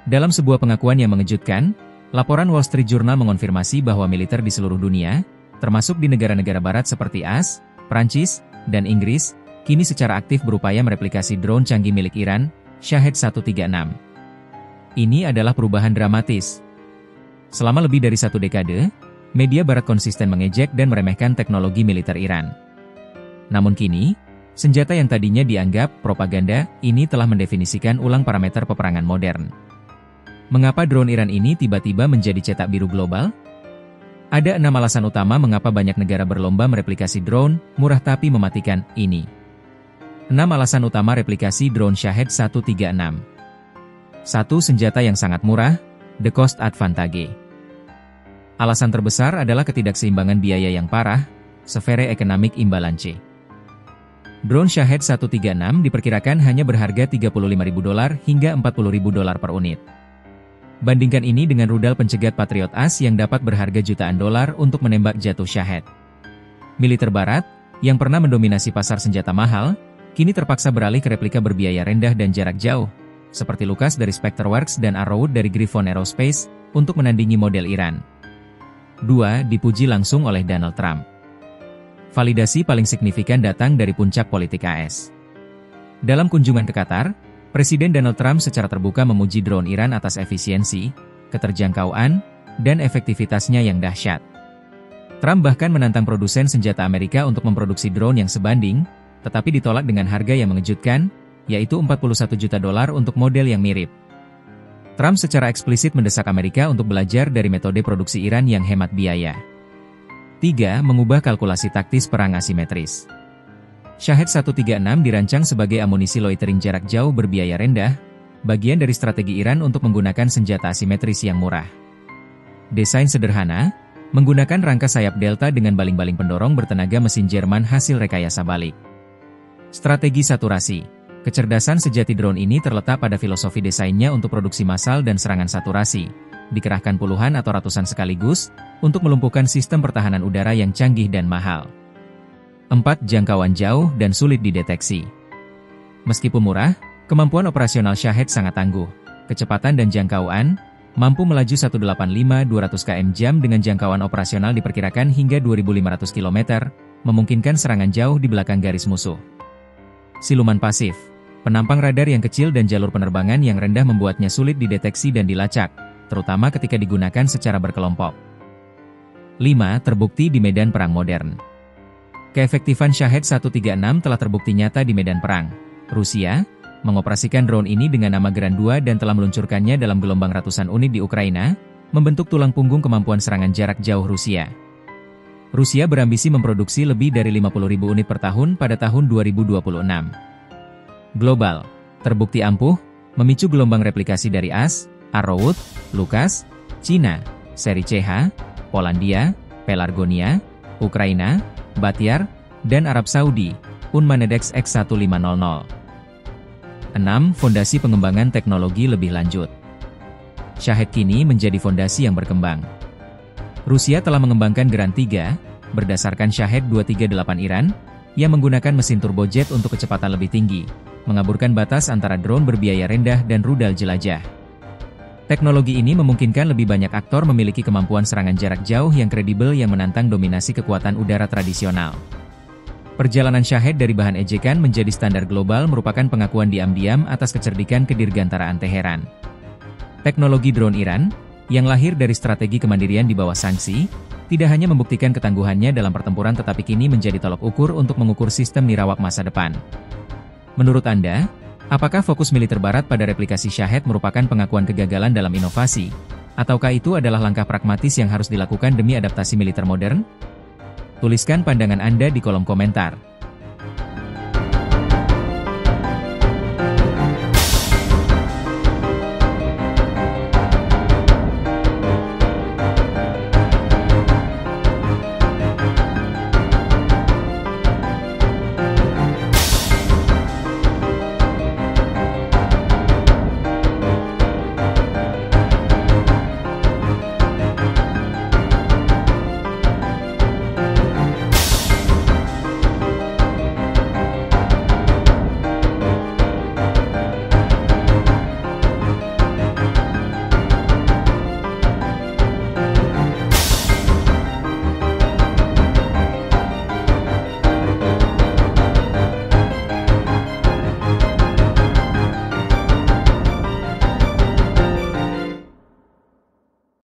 Dalam sebuah pengakuan yang mengejutkan, laporan Wall Street Journal mengonfirmasi bahwa militer di seluruh dunia, termasuk di negara-negara barat seperti AS, Prancis, dan Inggris, kini secara aktif berupaya mereplikasi drone canggih milik Iran, Shahed 136. Ini adalah perubahan dramatis. Selama lebih dari 1 dekade, media barat konsisten mengejek dan meremehkan teknologi militer Iran. Namun kini, senjata yang tadinya dianggap propaganda, ini telah mendefinisikan ulang parameter peperangan modern. Mengapa drone Iran ini tiba-tiba menjadi cetak biru global? Ada 6 alasan utama mengapa banyak negara berlomba mereplikasi drone, murah tapi mematikan, ini. 6 alasan utama replikasi drone Shahed 136. 1. Senjata yang sangat murah, the cost advantage. Alasan terbesar adalah ketidakseimbangan biaya yang parah, severe economic imbalance. Drone Shahed 136 diperkirakan hanya berharga $35.000 hingga $40.000 per unit. Bandingkan ini dengan rudal pencegat Patriot AS yang dapat berharga jutaan dolar untuk menembak jatuh Shahed. Militer barat, yang pernah mendominasi pasar senjata mahal, kini terpaksa beralih ke replika berbiaya rendah dan jarak jauh, seperti Lucas dari Spectreworks dan Arrowwood dari Griffon Aerospace, untuk menandingi model Iran. 2. Dipuji langsung oleh Donald Trump. Validasi paling signifikan datang dari puncak politik AS. Dalam kunjungan ke Qatar, Presiden Donald Trump secara terbuka memuji drone Iran atas efisiensi, keterjangkauan, dan efektivitasnya yang dahsyat. Trump bahkan menantang produsen senjata Amerika untuk memproduksi drone yang sebanding, tetapi ditolak dengan harga yang mengejutkan, yaitu $41 juta untuk model yang mirip. Trump secara eksplisit mendesak Amerika untuk belajar dari metode produksi Iran yang hemat biaya. 3. Mengubah kalkulasi taktis perang asimetris. Shahed 136 dirancang sebagai amunisi loitering jarak jauh berbiaya rendah, bagian dari strategi Iran untuk menggunakan senjata asimetris yang murah. Desain sederhana, menggunakan rangka sayap delta dengan baling-baling pendorong bertenaga mesin Jerman hasil rekayasa balik. Strategi saturasi. Kecerdasan sejati drone ini terletak pada filosofi desainnya untuk produksi massal dan serangan saturasi, dikerahkan puluhan atau ratusan sekaligus, untuk melumpuhkan sistem pertahanan udara yang canggih dan mahal. 4. Jangkauan jauh dan sulit dideteksi. Meskipun murah, kemampuan operasional Shahed sangat tangguh. Kecepatan dan jangkauan, mampu melaju 185-200 km/jam dengan jangkauan operasional diperkirakan hingga 2.500 km, memungkinkan serangan jauh di belakang garis musuh. Siluman pasif. Penampang radar yang kecil dan jalur penerbangan yang rendah membuatnya sulit dideteksi dan dilacak, terutama ketika digunakan secara berkelompok. 5. Terbukti di medan perang modern. Keefektifan Shahed 136 telah terbukti nyata di medan perang. Rusia mengoperasikan drone ini dengan nama Grand 2 dan telah meluncurkannya dalam gelombang ratusan unit di Ukraina, membentuk tulang punggung kemampuan serangan jarak jauh Rusia. Rusia berambisi memproduksi lebih dari 50.000 unit per tahun pada tahun 2026. Global, terbukti ampuh, memicu gelombang replikasi dari AS, Arrowwood, Lucas, Cina, seri CH, Polandia, Pelargonia, Ukraina, Batyar, dan Arab Saudi, Unmanedex X1500. 6. Fondasi pengembangan teknologi lebih lanjut. Shahed kini menjadi fondasi yang berkembang. Rusia telah mengembangkan Grand 3, berdasarkan Shahed 238 Iran, yang menggunakan mesin turbojet untuk kecepatan lebih tinggi, mengaburkan batas antara drone berbiaya rendah dan rudal jelajah. Teknologi ini memungkinkan lebih banyak aktor memiliki kemampuan serangan jarak jauh yang kredibel yang menantang dominasi kekuatan udara tradisional. Perjalanan Shahed dari bahan ejekan menjadi standar global merupakan pengakuan diam-diam atas kecerdikan kedirgantaraan Teheran. Teknologi drone Iran, yang lahir dari strategi kemandirian di bawah sanksi, tidak hanya membuktikan ketangguhannya dalam pertempuran tetapi kini menjadi tolok ukur untuk mengukur sistem nirawak masa depan. Menurut Anda, apakah fokus militer barat pada replikasi Shahed merupakan pengakuan kegagalan dalam inovasi, ataukah itu adalah langkah pragmatis yang harus dilakukan demi adaptasi militer modern? Tuliskan pandangan Anda di kolom komentar.